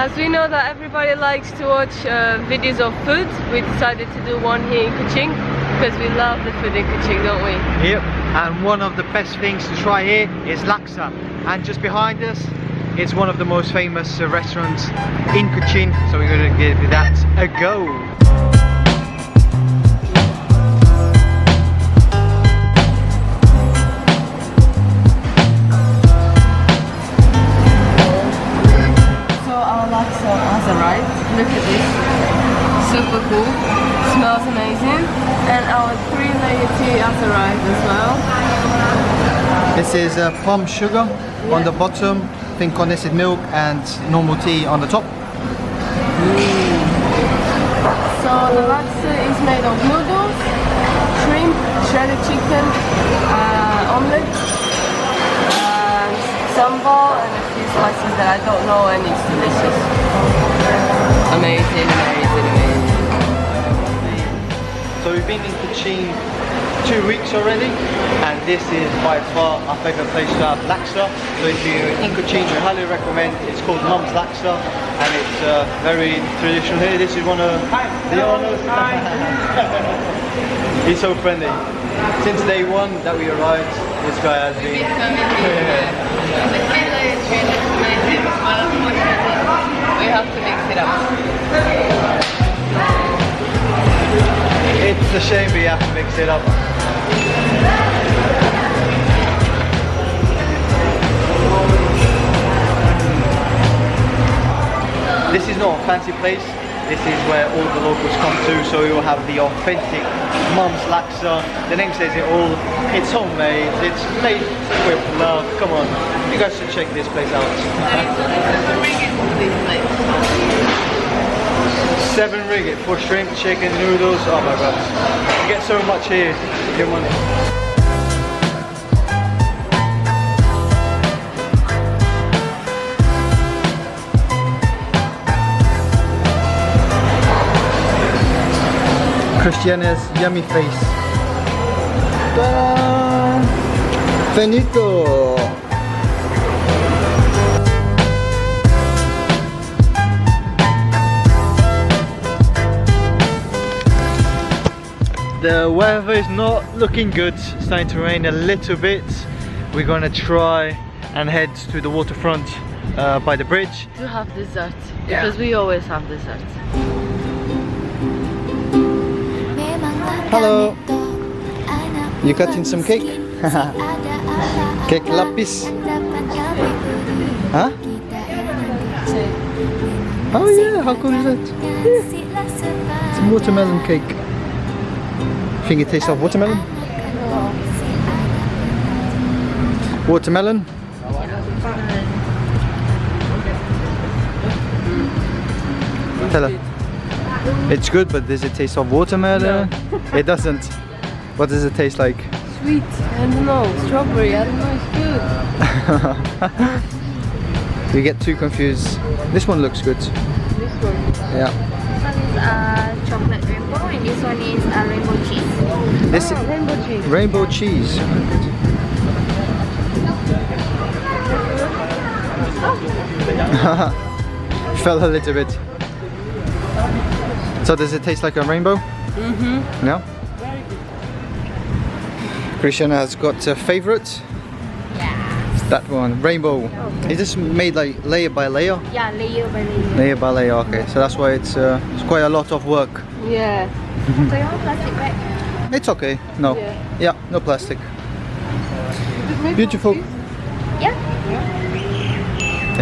As we know that everybody likes to watch videos of food, we decided to do one here in Kuching because we love the food in Kuching, don't we? Yep, and one of the best things to try here is laksa. And just behind us, it's one of the most famous restaurants in Kuching, so we're going to give that a go. Look at this, super cool, smells amazing, and our 3-layer tea has arrived as well. This is palm sugar on the bottom, pink condensed milk and normal tea on the top. So the laksa is made of noodles, shrimp, shredded chicken, omelette, and sambal and a few spices that I don't know, and it's delicious. Amazing, amazing, amazing. So we've been in Kuching 2 weeks already, and this is by far our favourite place to have laksa. So if you're in Kuching, we highly recommend. It's called Mum's Laksa, and it's very traditional here. This is one of the owners. He's so friendly. Since day one that we arrived, this guy has been. We have to mix it up. It's a shame we have to mix it up. This is not a fancy place. This is where all the locals come to, so we will have the authentic Mum's Laksa. The name says it all. It's homemade, it's made with love. Come on, you guys should check this place out. 7 ringgit for shrimp, chicken, noodles. Oh my god, you get so much here for your money. Christiana's yummy face. Ta-da! Finito! The weather is not looking good. It's starting to rain a little bit. We're gonna try and head to the waterfront by the bridge to have dessert, because we always have dessert. Hello. You cutting some cake? Cake lapis. Huh? Oh yeah, how cool is that? Yeah. It's a watermelon cake. Think it tastes like watermelon? Watermelon? Tell her. It's good, but does it taste of watermelon? No. It doesn't. What does it taste like? Sweet, I don't know, strawberry, I don't know, it's good. You get too confused. This one looks good. This one? Yeah. This one is chocolate rainbow, and this one is rainbow cheese. This rainbow cheese. Rainbow cheese. Fell a little bit. So does it taste like a rainbow? Mm-hmm. Yeah? Very good. Christiana has got a favorite. Yeah. That one, rainbow. Okay. Is this made like layer by layer? Yeah, layer by layer. Layer by layer, okay. So that's why it's quite a lot of work. Yeah. So you want plastic bag? It's okay. No. Yeah, no plastic. Beautiful. Yeah.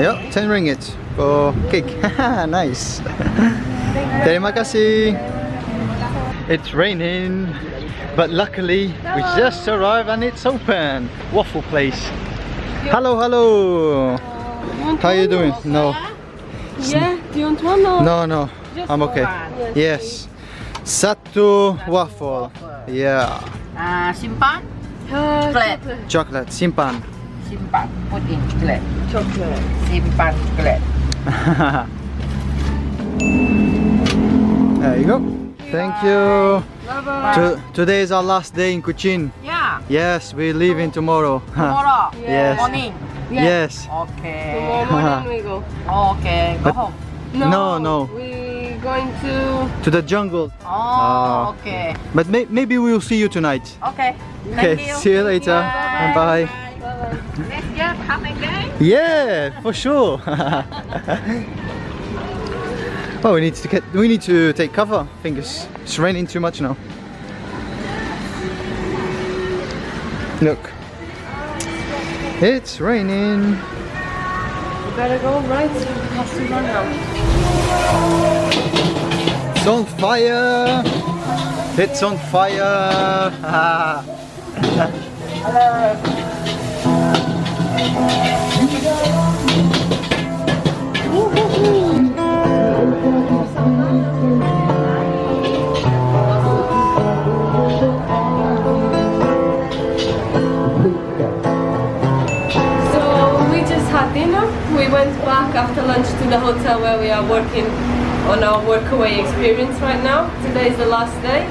Yeah, 10 ringgit for cake. Nice. Terima kasih. It's raining, but luckily we just arrived and it's open. Waffle place. Hello, hello. How you doing? No. Yeah, do you want one or? No, no. I'm okay. Yes. Satu waffle. Yeah. Simpan, Chocolate. Simpan. simpan, put in chocolate. Chocolate. Simpan chocolate. There you go. Thank you. Bye-bye. Today is our last day in Kuching. Yeah. Yes, we're leaving tomorrow. Tomorrow. Yes. Morning. Yes. Okay. Tomorrow morning we go. Okay. Go But home. No. We're going to... the jungle. Oh, okay. But maybe we'll see you tonight. Okay. Okay, Thank you. see you later. And bye. Let's get have a game. Yeah, for sure. Oh, we need to take cover. I think it's raining too much now. Look, it's raining. We better go, right? We have to run now. It's on fire. It's on fire. Dinner. We went back after lunch to the hotel where we are working on our workaway experience right now. Today is the last day,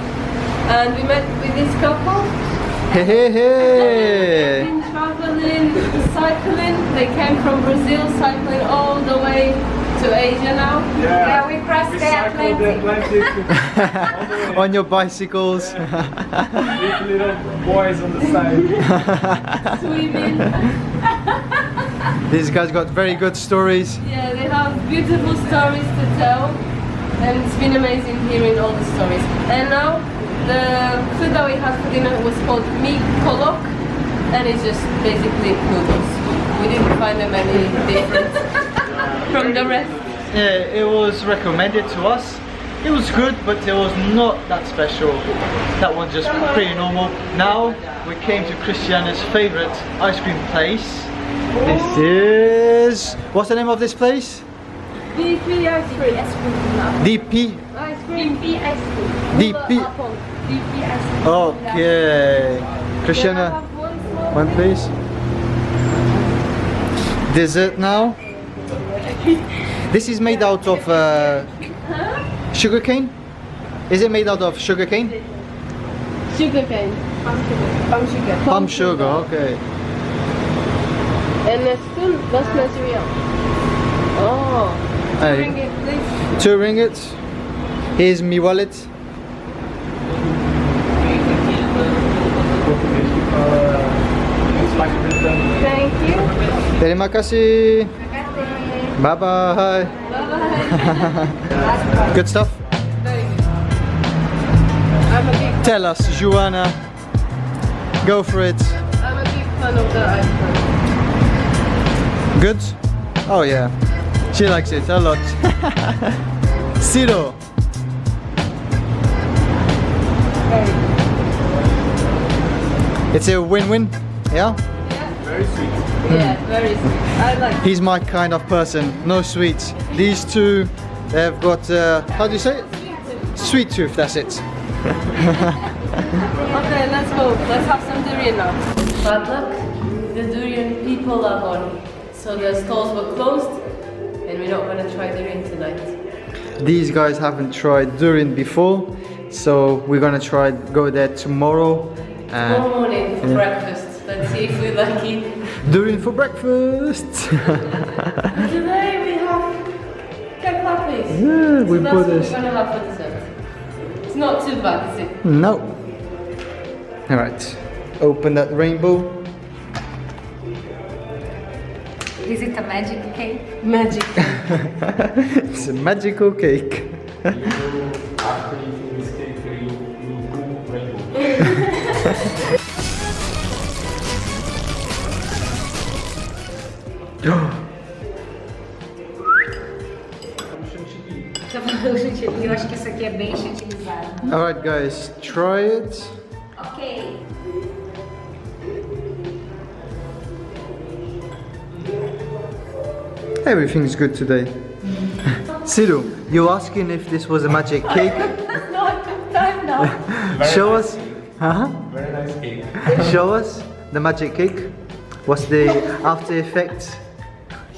and we met with this couple. Hey, hey, hey! They've been traveling, cycling. They came from Brazil, cycling all the way to Asia now. Yeah, we crossed the Atlantic. On your bicycles. With little boys on the side. Swimming. These guys got very good stories. Yeah, they have beautiful stories to tell, and it's been amazing hearing all the stories. And now, the food that we had for dinner was called meat kolok, and it's just basically noodles. We didn't find them any different from the rest. Yeah, it was recommended to us. It was good, but it was not that special. That was just pretty normal. Now, we came to Christiana's favorite ice cream place. This is... What's the name of this place? DP ice cream. DP. Ice cream. DP ice cream. DP. Apple. DP ice cream. Okay. Christiana, one please. Dessert now. This is made out of sugar cane. Is it made out of sugar cane? Sugar cane. Palm sugar. Palm sugar, okay. And a spoon, that's material. Oh. Hey. Ringgit, please. 2 ringgit. Here's me wallet. Thank you. Terima kasih. Bye bye. Bye-bye. Good stuff. Very good. I'm a big Tell us, Joanna. Go for it. I'm a big fan of the ice cream. Good? Oh yeah. She likes it a lot. Zero. Very good. It's a win-win. Yeah? Very sweet. Yeah, very sweet. I like it. He's my kind of person. No sweets. These two, they've got, how do you say it? Sweet tooth, that's it. Okay, let's go. Let's have some durian now. Bad luck. The durian people are gone. So the stalls were closed, and we're not going to try durian tonight. These guys haven't tried durian before, so we're gonna go there tomorrow. Tomorrow morning for breakfast. Let's see if we like it. Durian for breakfast. Today we have kebabs. Yeah, we so that's put what this. we're gonna have for dessert. It's not too bad, is it? No. All right. Open that rainbow. Is it a magic cake? Magic. It's a magical cake. After eating this cake, you will rainbow. Eu acho que isso aqui é bem chantilizado. All right, guys, try it. Ok. Everything's good today. Sidu, you're asking if this was a magic cake? It's not a good time now. Show us. Huh? Very nice cake. Show us the magic cake. What's the after effects?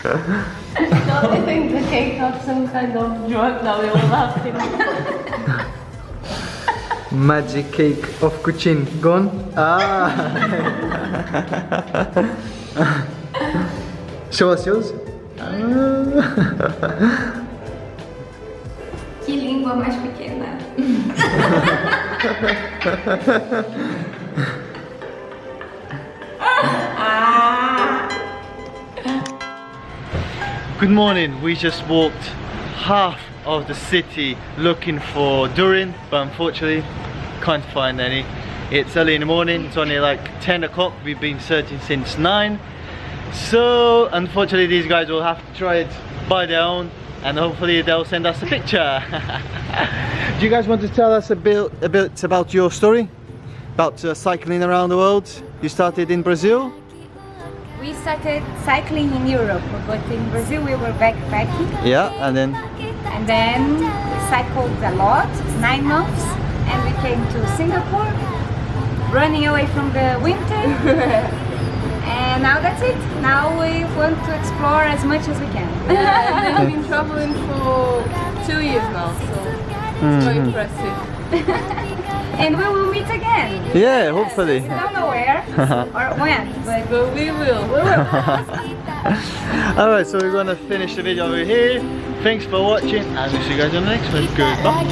I think the cake had some kind of drug that we all laughed at. Magic cake of Kuching gone. Ah. Show us yours. sua mais pequena. Good morning. We just walked half of the city looking for durian, but unfortunately can't find any. It's early in the morning, it's only like 10 o'clock. We've been searching since 9. So unfortunately these guys will have to try it by their own, and hopefully they'll send us a picture. Do you guys want to tell us a bit about your story? About cycling around the world? You started in Brazil? We started cycling in Europe, but in Brazil we were backpacking. Yeah, and then We cycled a lot, 9 months, and we came to Singapore, running away from the winter. And now that's it. Now we want to explore as much as we can. And they've been traveling for 2 years now, so it's very impressive. And we will meet again. yeah, hopefully. We don't know where or when, but But we will. Alright, so we're gonna finish the video over here. Thanks for watching, and we'll see you guys on the next one. Goodbye.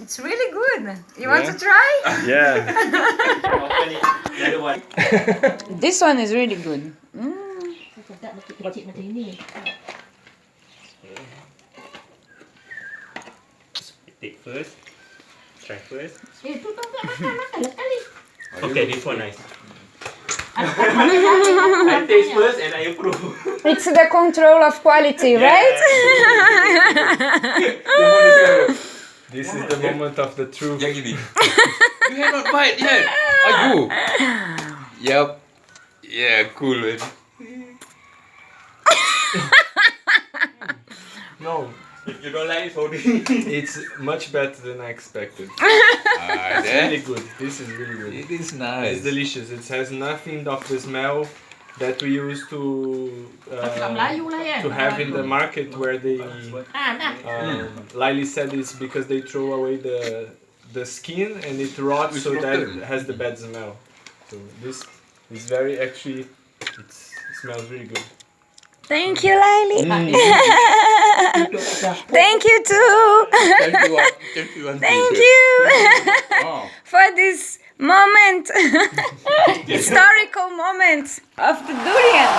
it's really good. You want to try? Yeah. This one is really good. Take first. Try first. Okay, this one nice. I taste first and I approve. It's the control of quality, right? This is the moment of the truth. Yang ini. You have not bite yet. Are you? Yep. Yeah, cool man. No, if you don't like it, sorry. It's much better than I expected. It's really good. This is really good. It is nice. It's delicious. It has nothing of the smell that we used to have in the market, where they Lily said it's because they throw away the skin and it rots, so that it has the bad smell. So this is very actually, it smells really good. Thank you, Laili. Thank you too. Thank you for this moment, historical moment of the durian.